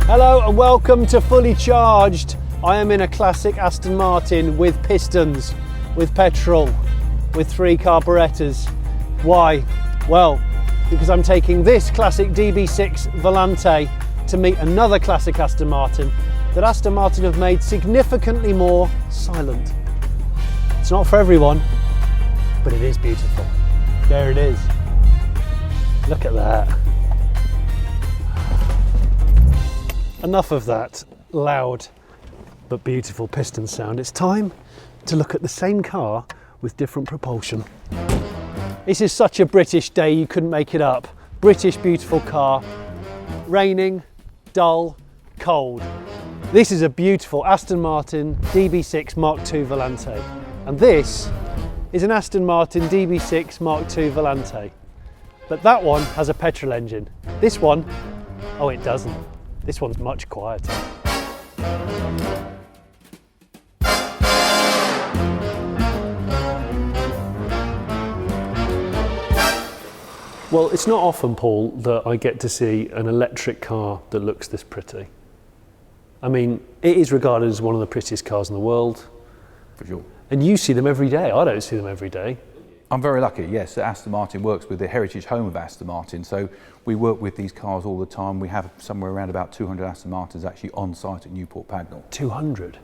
Hello and welcome to Fully Charged. I am in a classic Aston Martin with pistons, with petrol, with 3 carburetors. Why? Well, because I'm taking this classic DB6 Volante to meet another classic Aston Martin that Aston Martin have made significantly more silent. It's not for everyone, but it is beautiful. There it is. Look at that. Enough of that loud but beautiful piston sound. It's time to look at the same car with different propulsion. This is such a British day, you couldn't make it up. British beautiful car, raining, dull, cold. This is a beautiful Aston Martin DB6 Mark II Volante. And this is an Aston Martin DB6 Mark II Volante. But that one has a petrol engine. This one, oh, it doesn't. This one's much quieter. Well, it's not often, Paul, that I get to see an electric car that looks this pretty. I mean, it is regarded as one of the prettiest cars in the world. For sure. And you see them every day. I don't see them every day. I'm very lucky, yes. Aston Martin works with the heritage home of Aston Martin, so we work with these cars all the time. We have somewhere around about 200 Aston Martins actually on site at Newport Pagnell. 200?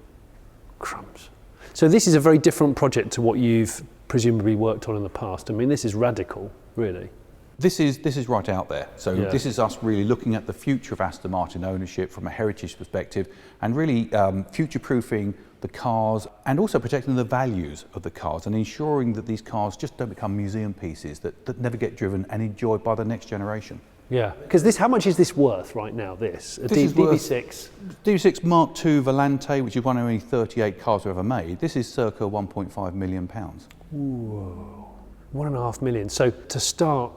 Crumbs. So this is a very different project to what you've presumably worked on in the past. I mean, this is radical, really. This is right out there. So Yeah. This is us really looking at the future of Aston Martin ownership from a heritage perspective and really future-proofing the cars and also protecting the values of the cars and ensuring that these cars just don't become museum pieces that never get driven and enjoyed by the next generation. Yeah, because this, how much is this worth right now, this? A DB6? DB6 Mark II Volante, which is one of only 38 cars we've ever made, this is circa £1.5 million. Whoa, 1.5 million. So to start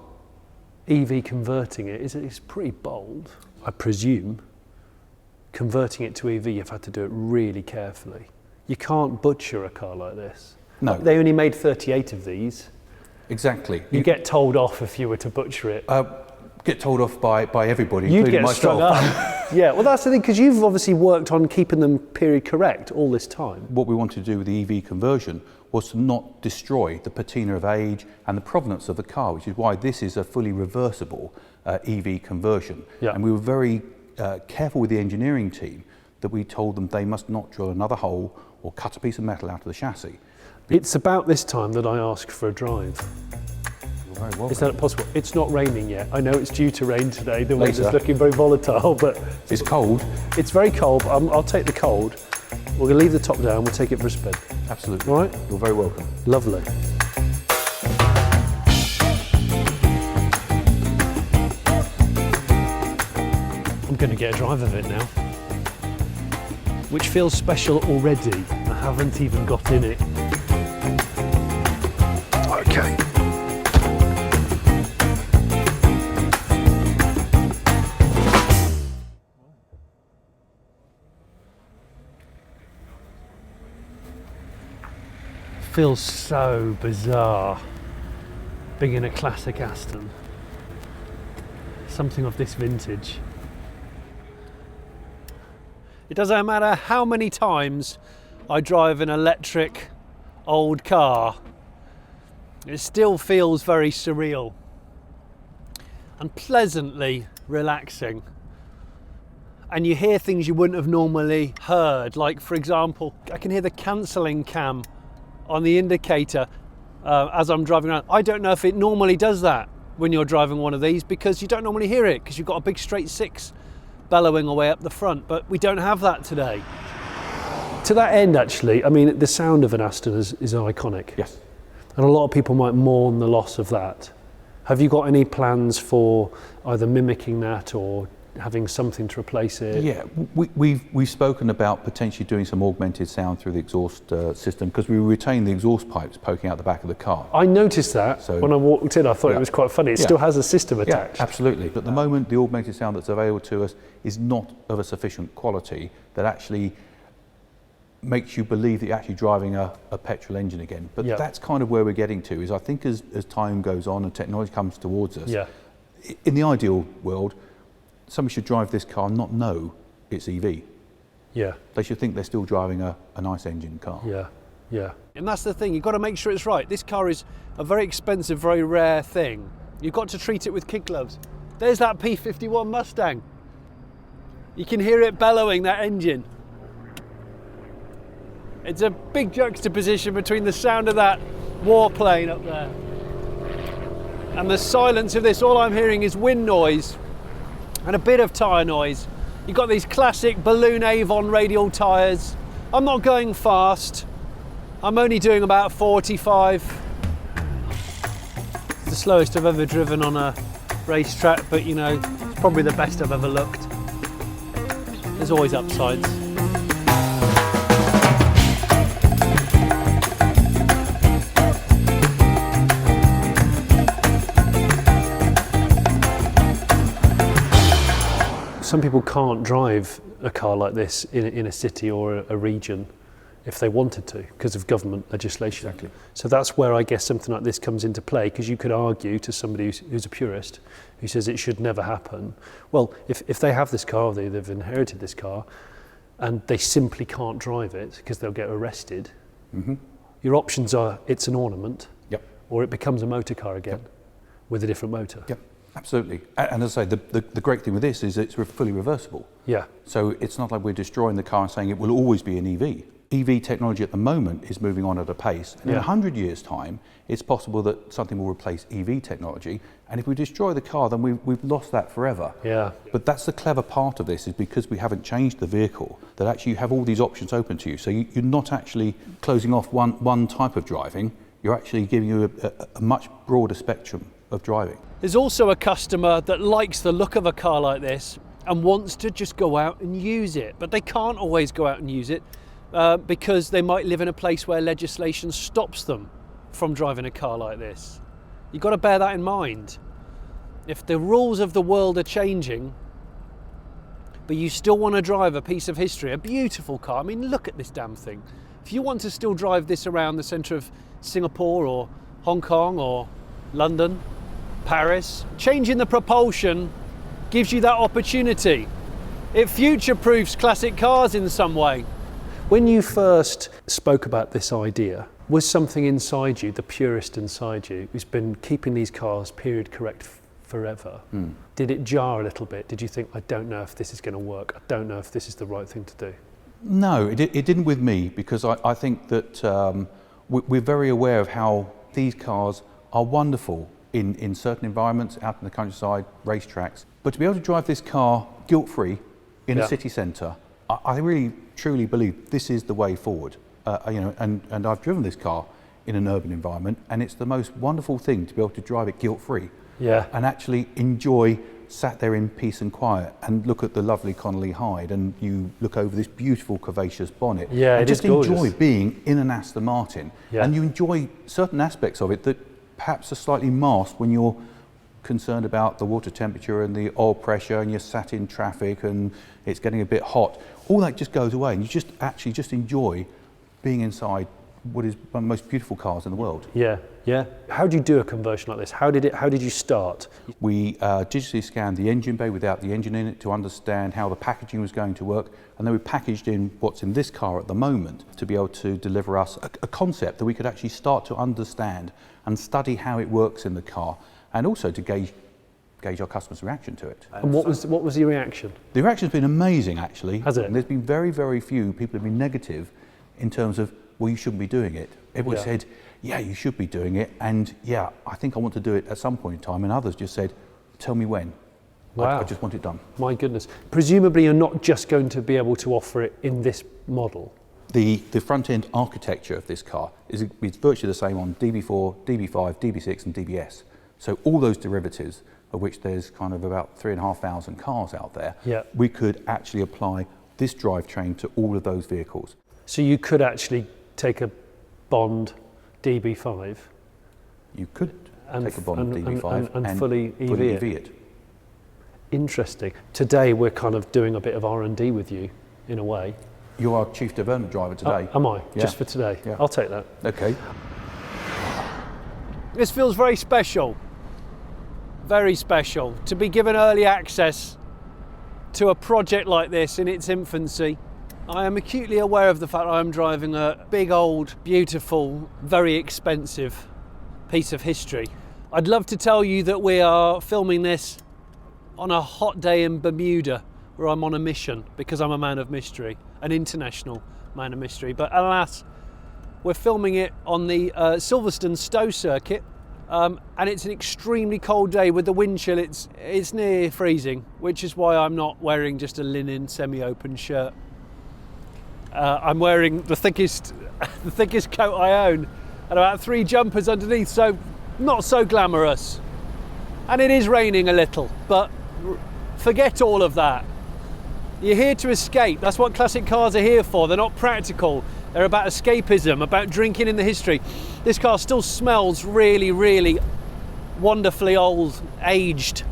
EV converting it, it's pretty bold. I presume converting it to EV, you've had to do it really carefully. You can't butcher a car like this. No. They only made 38 of these. Exactly. You get told off if you were to butcher it. Get told off by everybody, You'd including get myself. strung up. Yeah, well that's the thing, because you've obviously worked on keeping them period correct all this time. What we wanted to do with the EV conversion was to not destroy the patina of age and the provenance of the car, which is why this is a fully reversible EV conversion. Yeah. And we were very careful with the engineering team that we told them they must not drill another hole or cut a piece of metal out of the chassis. It's about this time that I ask for a drive. You're very welcome. Is that possible? It's not raining yet. I know it's due to rain today. The Later. weather's looking very volatile, but It's cold. it's very cold. I'll take the cold. We're going to leave the top down. We'll take it for a spin. Absolutely. All right? You're very welcome. Lovely. I'm going to get a drive of it now, which feels special already. I haven't even got in it. Okay. Feels so bizarre being in a classic Aston. Something of this vintage. It doesn't matter how many times I drive an electric old car, it still feels very surreal and pleasantly relaxing. And you hear things you wouldn't have normally heard, like for example, I can hear the cancelling cam on the indicator as I'm driving around. I don't know if it normally does that when you're driving one of these, because you don't normally hear it because you've got a big straight six bellowing away up the front, but we don't have that today. To that end, actually, I mean, the sound of an Aston is iconic. Yes. And a lot of people might mourn the loss of that. Have you got any plans for either mimicking that or having something to replace it. Yeah, we've spoken about potentially doing some augmented sound through the exhaust system, because we retain the exhaust pipes poking out the back of the car. I noticed that when I walked in. I thought it was quite funny. It still has a system attached. Yeah, absolutely. But at the moment, the augmented sound that's available to us is not of a sufficient quality that actually makes you believe that you're actually driving a petrol engine again. But that's kind of where we're getting to, is I think as time goes on and technology comes towards us, in the ideal world, somebody should drive this car and not know it's EV. Yeah. They should think they're still driving a nice engine car. Yeah, yeah. And that's the thing, you've got to make sure it's right. This car is a very expensive, very rare thing. You've got to treat it with kid gloves. There's that P51 Mustang. You can hear it bellowing, that engine. It's a big juxtaposition between the sound of that warplane up there and the silence of this. All I'm hearing is wind noise and a bit of tyre noise. You've got these classic balloon Avon radial tyres. I'm not going fast. I'm only doing about 45. It's the slowest I've ever driven on a racetrack, but you know, it's probably the best I've ever looked. There's always upsides. Some people can't drive a car like this in a city or a region if they wanted to, because of government legislation. Exactly. So that's where I guess something like this comes into play, because you could argue to somebody who's a purist, who says it should never happen. Well, if they have this car, they've inherited this car, and they simply can't drive it because they'll get arrested, your options are it's an ornament, or it becomes a motor car again with a different motor. Absolutely. And as I say, the great thing with this is it's fully reversible. Yeah. So it's not like we're destroying the car and saying it will always be an EV. EV technology at the moment is moving on at a pace. And in 100 years' time, it's possible that something will replace EV technology. And if we destroy the car, then we've lost that forever. Yeah. But that's the clever part of this, is because we haven't changed the vehicle, that actually you have all these options open to you. So you're not actually closing off one type of driving. You're actually giving you a much broader spectrum of driving. There's also a customer that likes the look of a car like this and wants to just go out and use it, but they can't always go out and use it because they might live in a place where legislation stops them from driving a car like this. You've got to bear that in mind. If the rules of the world are changing, but you still want to drive a piece of history, a beautiful car, I mean, look at this damn thing. If you want to still drive this around the centre of Singapore or Hong Kong or London, Paris, changing the propulsion gives you that opportunity. It future-proofs classic cars in some way. When you first spoke about this idea, was something inside you, the purist inside you, who's been keeping these cars period correct forever, did it jar a little bit? Did you think, I don't know if this is going to work, I don't know if this is the right thing to do? No, it didn't with me, because I think that we're very aware of how these cars are wonderful in certain environments, out in the countryside, racetracks. But to be able to drive this car guilt-free in a city centre, I really truly believe this is the way forward. You know, and I've driven this car in an urban environment, and it's the most wonderful thing to be able to drive it guilt-free. And actually enjoy, sat there in peace and quiet, and look at the lovely Connolly hide, and you look over this beautiful curvaceous bonnet, and just enjoy being in an Aston Martin. And you enjoy certain aspects of it that perhaps are slightly masked when you're concerned about the water temperature and the oil pressure, and you're sat in traffic and it's getting a bit hot. All that just goes away, and you just actually just enjoy being inside what is one of the most beautiful cars in the world. How do you do a conversion like this? How did you start? We digitally scanned the engine bay without the engine in it to understand how the packaging was going to work, and then we packaged in what's in this car at the moment to be able to deliver us a concept that we could actually start to understand and study how it works in the car, and also to gauge our customers' reaction to it. And what was the reaction? The reaction's been amazing, actually. Has it? And there's been very, very few people who've been negative in terms of, well, you shouldn't be doing it. Everybody said, yeah, you should be doing it, and yeah, I think I want to do it at some point in time, and others just said, tell me when. Wow. I just want it done. My goodness. Presumably you're not just going to be able to offer it in this model. The front end architecture of this car is virtually the same on DB4, DB5, DB6 and DBS. So all those derivatives of which there's kind of about 3,500 cars out there, Yeah. we could actually apply this drivetrain to all of those vehicles. So you could actually take a Bond DB5 You could and take a Bond DB5 and fully EV it. Interesting. Today we're kind of doing a bit of R&D with you, in a way. You're our chief development driver today. Am I? Yeah. Just for today? Yeah. I'll take that. Okay. This feels very special. Very special. To be given early access to a project like this in its infancy. I am acutely aware of the fact I'm driving a big, old, beautiful, very expensive piece of history. I'd love to tell you that we are filming this on a hot day in Bermuda, where I'm on a mission, because I'm a man of mystery, an international man of mystery. But alas, we're filming it on the Silverstone Stowe circuit, and it's an extremely cold day with the wind chill. It's near freezing, which is why I'm not wearing just a linen semi-open shirt. I'm wearing the thickest coat I own, and about 3 jumpers underneath, so not so glamorous. And it is raining a little, but forget all of that. You're here to escape. That's what classic cars are here for. They're not practical. They're about escapism, about drinking in the history. This car still smells really, really wonderfully old, aged.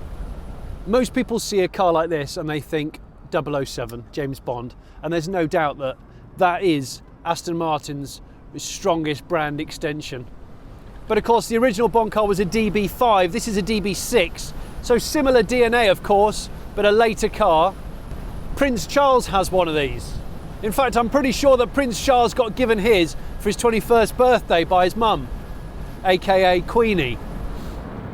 Most people see a car like this and they think 007, James Bond, and there's no doubt that that is Aston Martin's strongest brand extension. But of course the original Bond car was a DB5, this is a DB6, so similar DNA of course, but a later car. Prince Charles has one of these. In fact, I'm pretty sure that Prince Charles got given his for his 21st birthday by his mum, aka Queenie.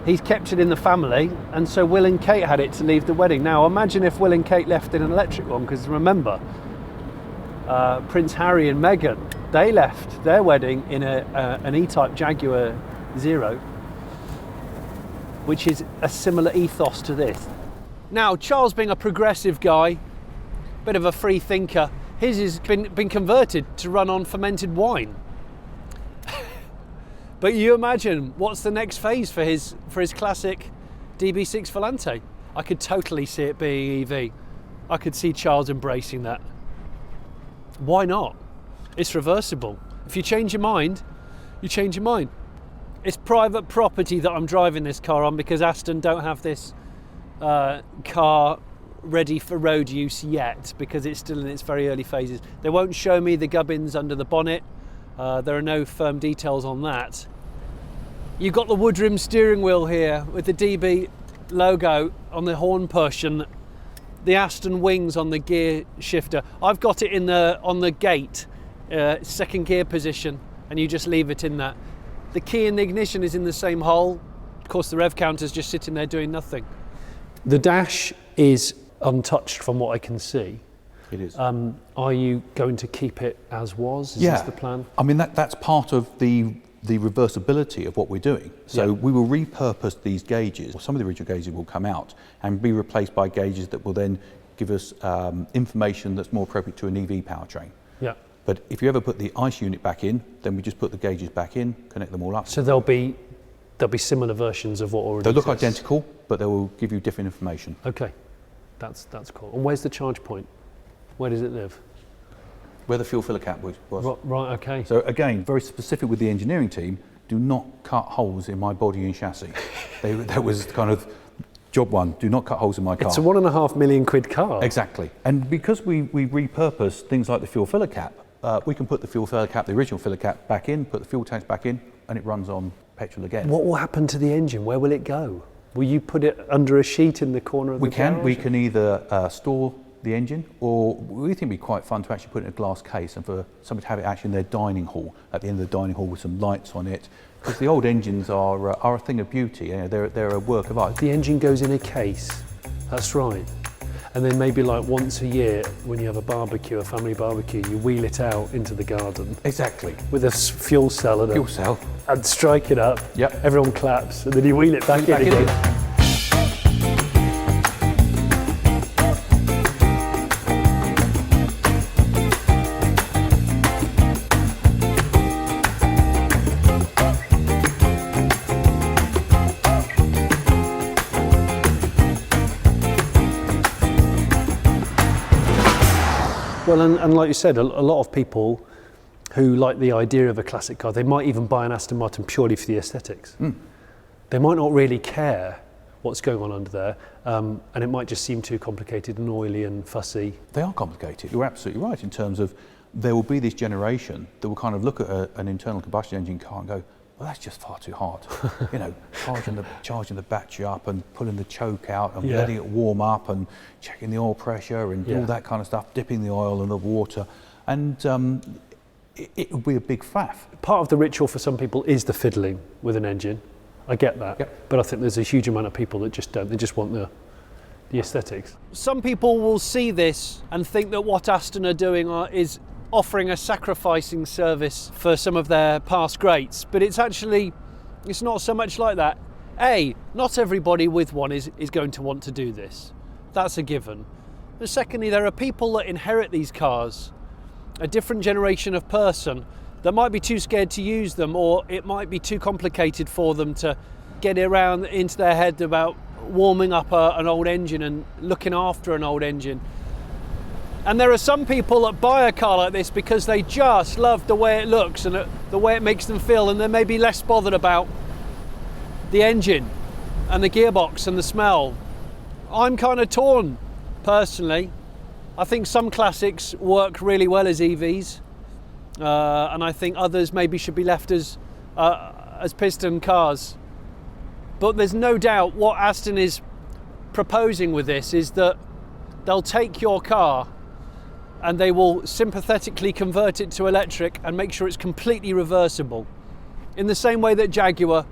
He's kept it in the family, and so Will and Kate had it to leave the wedding. Now imagine if Will and Kate left in an electric one, because remember, Prince Harry and Meghan, they left their wedding in an E-Type Jaguar Zero, which is a similar ethos to this. Now, Charles being a progressive guy, bit of a free thinker, his has been converted to run on fermented wine. But you imagine what's the next phase for his classic DB6 Volante. I could totally see it being EV. I could see Charles embracing that. Why not? It's reversible. If you change your mind, you change your mind. It's private property that I'm driving this car on, because Aston don't have this car ready for road use yet, because it's still in its very early phases. They won't show me the gubbins under the bonnet. There are no firm details on that. You've got the wood-rim steering wheel here with the DB logo on the horn push and the Aston wings on the gear shifter. I've got it on the gate, second gear position, and you just leave it in that. The key in the ignition is in the same hole. Of course, the rev counter's just sitting there doing nothing. The dash is untouched from what I can see. It is. Are you going to keep it as was? Is Yeah. this the plan? I mean, that's part of the reversibility of what we're doing. So Yeah. we will repurpose these gauges. Some of the original gauges will come out and be replaced by gauges that will then give us information that's more appropriate to an EV powertrain. Yeah. But if you ever put the ICE unit back in, then we just put the gauges back in, connect them all up. So there'll be similar versions of what already They'll look exists. identical, but they will give you different information. Okay, that's cool. And where's the charge point? Where does it live? Where the fuel filler cap was. Right, okay. So again, very specific with the engineering team, do not cut holes in my body and chassis. That was kind of job one, do not cut holes in my car. It's a £1.5 million car. Exactly. And because we repurpose things like the fuel filler cap, we can put the fuel filler cap, the original filler cap, back in, put the fuel tanks back in, and it runs on petrol again. What will happen to the engine? Where will it go? Will you put it under a sheet in the corner of the garage? We can either store the engine, or we think it'd be quite fun to actually put it in a glass case and for somebody to have it actually in their dining hall, at the end of the dining hall with some lights on it. Because the old engines are a thing of beauty, you know, they're a work of art. The engine goes in a case, that's right. And then maybe like once a year when you have a barbecue, a family barbecue, you wheel it out into the garden. Exactly. With a fuel cell and Fuel cell. And strike it up. Yep. Everyone claps and then you wheel it back in again. Well, and like you said, a lot of people who like the idea of a classic car, they might even buy an Aston Martin purely for the aesthetics. They might not really care what's going on under there, and it might just seem too complicated and oily and fussy. They are complicated. You're absolutely right in terms of there will be this generation that will kind of look at an internal combustion engine car and go, well, that's just far too hard. You know, charging the battery up and pulling the choke out and letting it warm up and checking the oil pressure and all that kind of stuff, dipping the oil in the water. And it will be a big faff. Part of the ritual for some people is the fiddling with an engine. I get that, but I think there's a huge amount of people that just don't. They just want the aesthetics. Some people will see this and think that what Aston are doing is offering a sacrificing service for some of their past greats, but it's not so much like that. Not everybody with one is going to want to do this. That's a given. But secondly, there are people that inherit these cars, a different generation of person that might be too scared to use them, or it might be too complicated for them to get around into their head about warming up an old engine and looking after an old engine. And there are some people that buy a car like this because they just love the way it looks and the way it makes them feel, and they're maybe less bothered about the engine and the gearbox and the smell. I'm kind of torn, personally. I think some classics work really well as EVs. And I think others maybe should be left as piston cars. But there's no doubt what Aston is proposing with this is that they'll take your car and they will sympathetically convert it to electric and make sure it's completely reversible, in the same way that Jaguar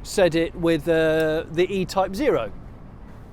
said it with the E-Type 0.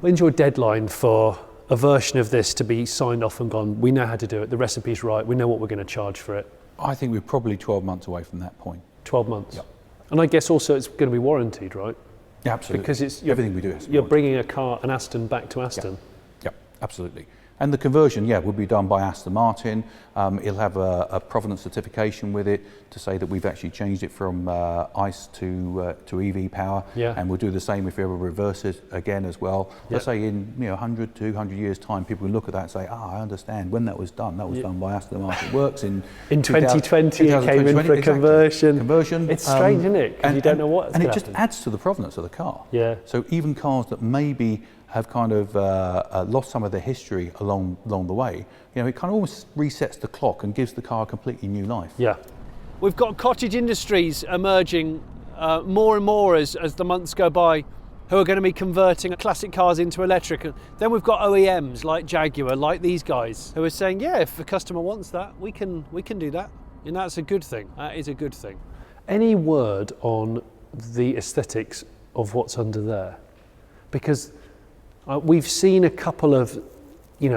When's your deadline for a version of this to be signed off and gone, we know how to do it, the recipe's right, we know what we're going to charge for it? I think we're probably 12 months away from that point. 12 months? Yep. And I guess also it's going to be warranted, right? Yeah, absolutely. Because it's everything we do has to be you're warranted. bringing an Aston back to Aston. Yep, absolutely. And the conversion, will be done by Aston Martin. It'll have a provenance certification with it to say that we've actually changed it from ICE to EV power. Yeah. And we'll do the same if we ever reverse it again as well. Let's say in 100, 200 years' time, people will look at that and say, I understand when that was done. That was done by Aston Martin. It works in 2020. It came in for a conversion. It's strange, isn't it? Because you don't know what's going to happen. And it just adds to the provenance of the car. Yeah. So even cars that maybe have kind of lost some of their history along the way, it kind of almost resets the clock and gives the car a completely new life. Yeah. We've got cottage industries emerging more and more as the months go by, who are going to be converting classic cars into electric. And then we've got OEMs like Jaguar, like these guys, who are saying, if the customer wants that, we can do that. And that's a good thing. That is a good thing. Any word on the aesthetics of what's under there? Because we've seen a couple of,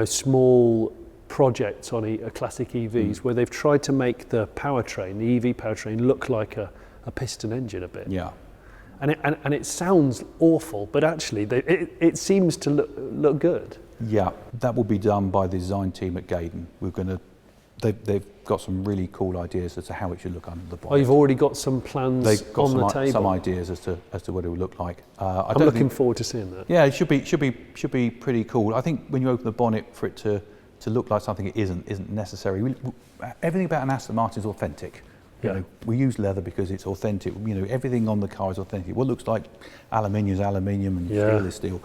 small projects on a classic EVs where they've tried to make the powertrain, the EV powertrain, look like a piston engine a bit. Yeah. And it sounds awful, but actually it seems to look good. Yeah, that will be done by the design team at Gaydon. They've got some really cool ideas as to how it should look under the bonnet. Oh, you've already got some plans on the table. Some ideas as to what it would look like. I'm looking forward to seeing that. Yeah, it should be pretty cool. I think when you open the bonnet, for it to look like something it isn't necessary. Everything about an Aston Martin is authentic. We use leather because it's authentic. Everything on the car is authentic. What looks like aluminium is aluminium, and steel is steel.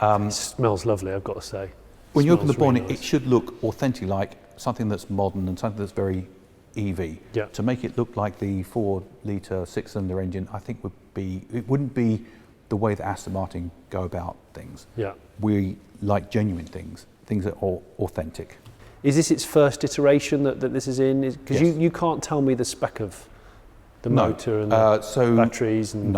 It smells lovely, I've got to say. When you open the bonnet, really nice. It should look authentic, like something that's modern and something that's very EV. Yeah. To make it look like the 4-litre 6-cylinder engine, I think it wouldn't be the way that Aston Martin go about things. Yeah. We like genuine things that are authentic. Is this its first iteration that this is in? Because you can't tell me the spec of the motor and the batteries. And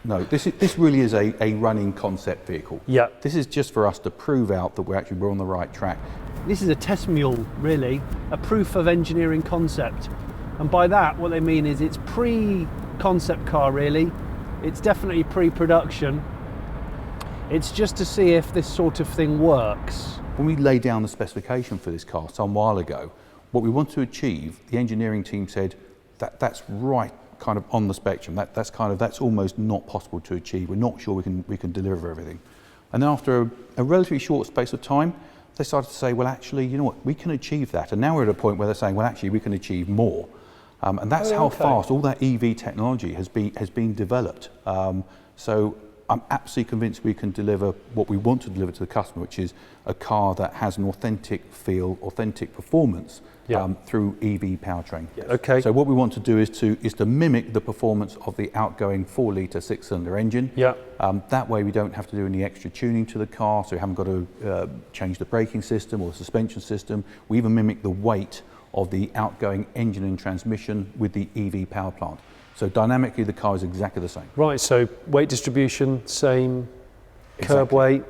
No. This really is a running concept vehicle. Yeah. This is just for us to prove out that we're on the right track. This is a test mule, really, a proof of engineering concept. And by that, what they mean is it's pre-concept car, really. It's definitely pre-production. It's just to see if this sort of thing works. When we laid down the specification for this car some while ago, what we want to achieve, the engineering team said that's right kind of on the spectrum. That's almost not possible to achieve. We're not sure we can deliver everything. And then after a relatively short space of time, they started to say, well, actually, you know what, we can achieve that. And now we're at a point where they're saying, well, actually, we can achieve more. And that's how fast all that EV technology has been developed. So I'm absolutely convinced we can deliver what we want to deliver to the customer, which is a car that has an authentic feel, authentic performance through EV powertrain. Yeah. Okay. So what we want to do is to mimic the performance of the outgoing 4-litre 6-cylinder engine. Yeah. That way we don't have to do any extra tuning to the car, so we haven't got to change the braking system or the suspension system. We even mimic the weight of the outgoing engine and transmission with the EV power plant. So dynamically the car is exactly the same. Right, so weight distribution, same, curb weight,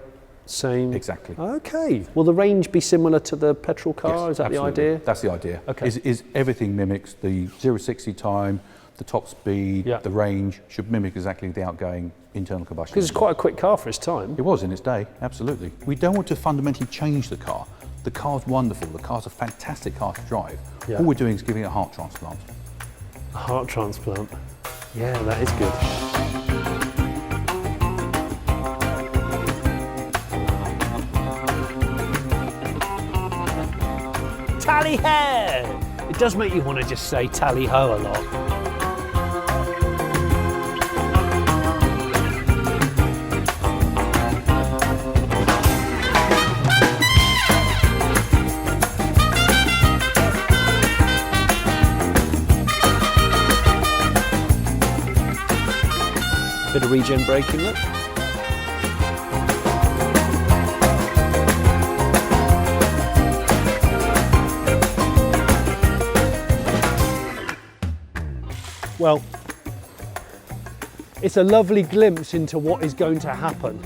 same. Exactly. Okay. Will the range be similar to the petrol car? Yes, is that absolutely. the idea? That's the idea. Okay. Is everything mimics the 0-60 time, the top speed, the range should mimic exactly the outgoing internal combustion. Because it's quite a quick car for its time. It was in its day, absolutely. We don't want to fundamentally change the car. The car's wonderful. The car's a fantastic car to drive. Yeah. All we're doing is giving it a heart transplant. A heart transplant. Yeah, that is good. Tally ho! It does make you want to just say tally ho a lot. Bit of regen braking, look. Well, it's a lovely glimpse into what is going to happen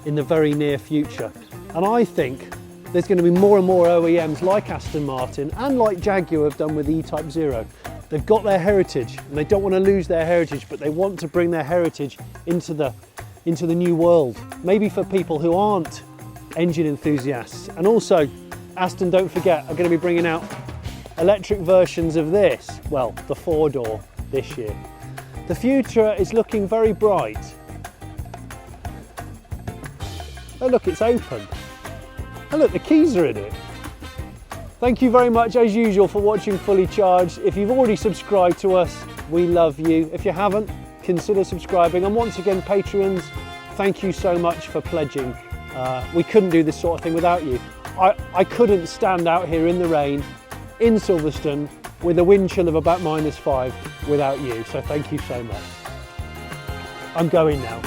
in the very near future. And I think there's going to be more and more OEMs like Aston Martin and like Jaguar have done with the E-Type 0. They've got their heritage and they don't want to lose their heritage, but they want to bring their heritage into the new world. Maybe for people who aren't engine enthusiasts. And also, Aston, don't forget, are going to be bringing out electric versions of this, well, the 4-door this year. The future is looking very bright. Oh look, it's open. Oh look, the keys are in it. Thank you very much as usual for watching Fully Charged. If you've already subscribed to us, we love you. If you haven't, consider subscribing. And once again, Patreons, thank you so much for pledging. We couldn't do this sort of thing without you. I couldn't stand out here in the rain in Silverstone with a wind chill of about -5 without you. So thank you so much. I'm going now.